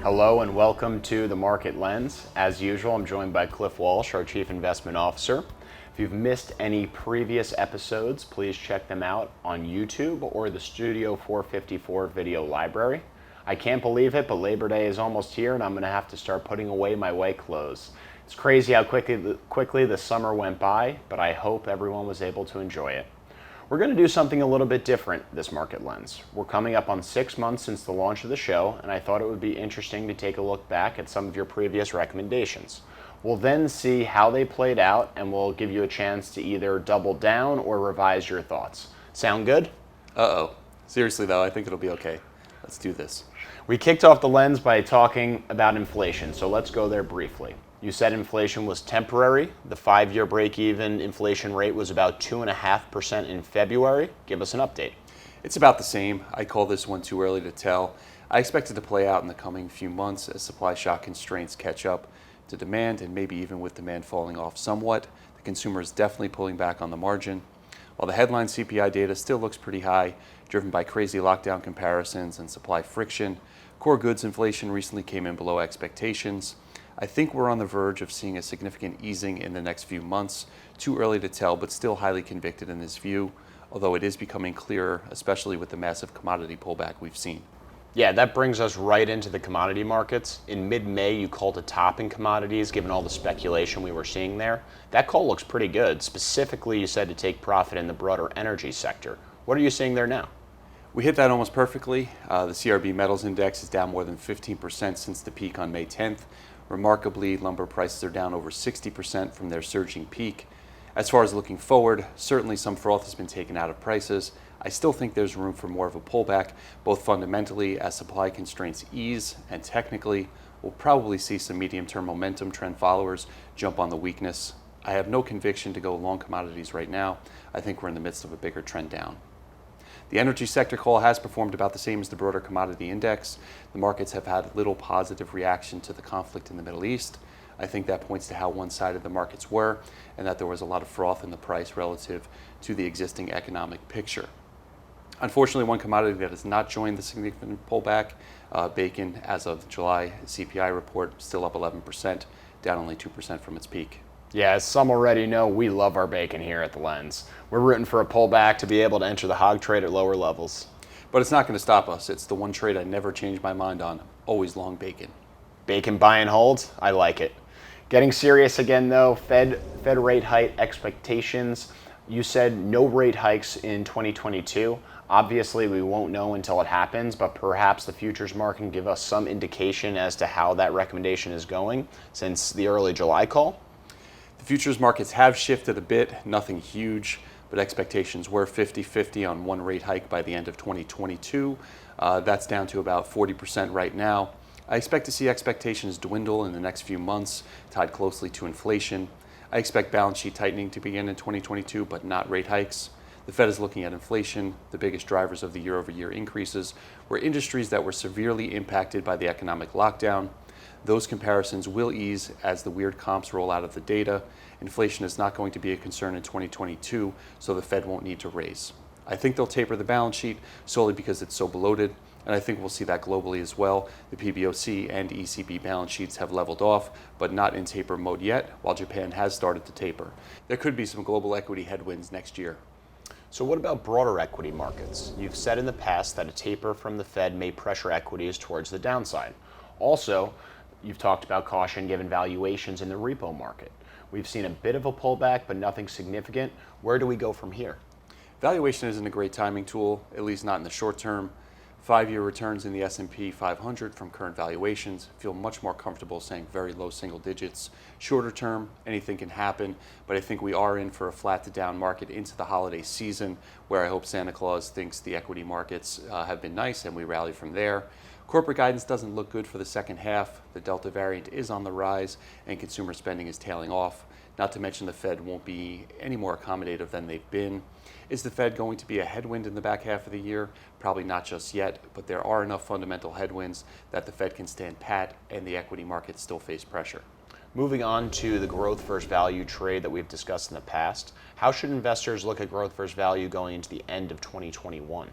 Hello and welcome to the Market Lens. As usual, I'm joined by Cliff Walsh, our Chief Investment Officer. If you've missed any previous episodes, please check them out on YouTube or the Studio 454 video library. I can't believe it, but Labor Day is almost here and I'm going to have to start putting away my white clothes. It's crazy how quickly the summer went by, but I hope everyone was able to enjoy it. We're going to do something a little bit different this Market Lens. We're coming up on 6 months since the launch of the show, and I thought it would be interesting to take a look back at some of your previous recommendations. We'll then see how they played out, and we'll give you a chance to either double down or revise your thoughts. Sound good? Uh-oh. Seriously though, I think it'll be okay. Let's do this. We kicked off the lens by talking about inflation, so let's go there briefly. You said inflation was temporary. The 5-year break-even inflation rate was about 2.5% in February. Give us an update. It's about the same. I call this one too early to tell. I expect it to play out in the coming few months as supply shock constraints catch up to demand, and maybe even with demand falling off somewhat. The consumer is definitely pulling back on the margin. While the headline CPI data still looks pretty high, driven by crazy lockdown comparisons and supply friction, core goods inflation recently came in below expectations. I think we're on the verge of seeing a significant easing in the next few months. Too early to tell, but still highly convicted in this view, although it is becoming clearer, especially with the massive commodity pullback we've seen. Yeah, that brings us right into the commodity markets. In mid-May, you called a top in commodities, given all the speculation we were seeing there. That call looks pretty good. Specifically, you said to take profit in the broader energy sector. What are you seeing there now? We hit that almost perfectly. The CRB Metals Index is down more than 15% since the peak on May 10th. Remarkably, lumber prices are down over 60% from their surging peak. As far as looking forward, certainly some froth has been taken out of prices. I still think there's room for more of a pullback, both fundamentally as supply constraints ease, and technically, we'll probably see some medium-term momentum trend followers jump on the weakness. I have no conviction to go long commodities right now. I think we're in the midst of a bigger trend down. The energy sector call has performed about the same as the broader commodity index. The markets have had little positive reaction to the conflict in the Middle East. I think that points to how one-sided the markets were and that there was a lot of froth in the price relative to the existing economic picture. Unfortunately, one commodity that has not joined the significant pullback, bacon, as of July CPI report, still up 11%, down only 2% from its peak. Yeah, as some already know, we love our bacon here at the Lens. We're rooting for a pullback to be able to enter the hog trade at lower levels. But it's not going to stop us. It's the one trade I never change my mind on. Always long bacon. Bacon buy and hold? I like it. Getting serious again though, Fed rate hike expectations. You said no rate hikes in 2022. Obviously, we won't know until it happens, but perhaps the futures market can give us some indication as to how that recommendation is going since the early July call. The futures markets have shifted a bit, nothing huge, but expectations were 50-50 on one rate hike by the end of 2022. That's down to about 40% right now. I expect to see expectations dwindle in the next few months, tied closely to inflation. I expect balance sheet tightening to begin in 2022, but not rate hikes. The Fed is looking at inflation. The biggest drivers of the year-over-year increases were industries that were severely impacted by the economic lockdown. Those comparisons will ease as the weird comps roll out of the data. Inflation is not going to be a concern in 2022, so the Fed won't need to raise. I think they'll taper the balance sheet solely because it's so bloated, and I think we'll see that globally as well. The PBOC and ECB balance sheets have leveled off, but not in taper mode yet, while Japan has started to taper. There could be some global equity headwinds next year. So what about broader equity markets? You've said in the past that a taper from the Fed may pressure equities towards the downside. Also, you've talked about caution given valuations in the repo market. We've seen a bit of a pullback, but nothing significant. Where do we go from here? Valuation isn't a great timing tool, at least not in the short term. 5-year returns in the S&P 500 from current valuations feel much more comfortable saying very low single digits. Shorter term, anything can happen, but I think we are in for a flat to down market into the holiday season, where I hope Santa Claus thinks the equity markets have been nice and we rally from there. Corporate guidance doesn't look good for the second half. The Delta variant is on the rise and consumer spending is tailing off. Not to mention the Fed won't be any more accommodative than they've been. Is the Fed going to be a headwind in the back half of the year? Probably not just yet, but there are enough fundamental headwinds that the Fed can stand pat and the equity markets still face pressure. Moving on to the growth versus value trade that we've discussed in the past, how should investors look at growth versus value going into the end of 2021?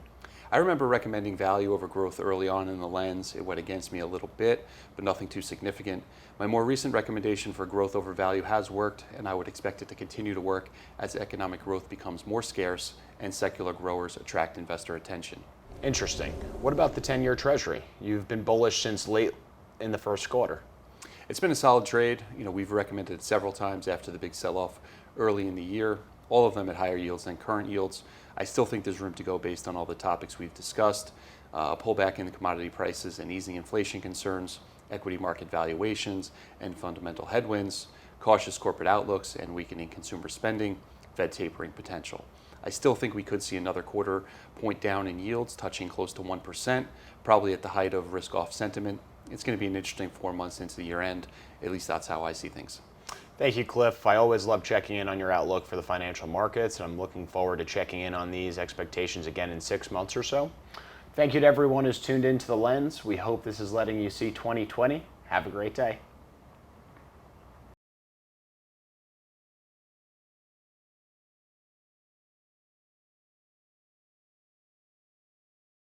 I remember recommending value over growth early on in the lens. It went against me a little bit, but nothing too significant. My more recent recommendation for growth over value has worked, and I would expect it to continue to work as economic growth becomes more scarce and secular growers attract investor attention. Interesting. What about the 10-year Treasury? You've been bullish since late in the first quarter. It's been a solid trade. We've recommended it several times after the big sell-off early in the year, all of them at higher yields than current yields. I still think there's room to go based on all the topics we've discussed. A pullback in the commodity prices and easing inflation concerns, equity market valuations and fundamental headwinds, cautious corporate outlooks and weakening consumer spending, Fed tapering potential. I still think we could see another quarter point down in yields, touching close to 1%, probably at the height of risk-off sentiment. It's going to be an interesting 4 months into the year end. At least that's how I see things. Thank you, Cliff. I always love checking in on your outlook for the financial markets, and I'm looking forward to checking in on these expectations again in 6 months or so. Thank you to everyone who's tuned into The Lens. We hope this is letting you see 2020. Have a great day.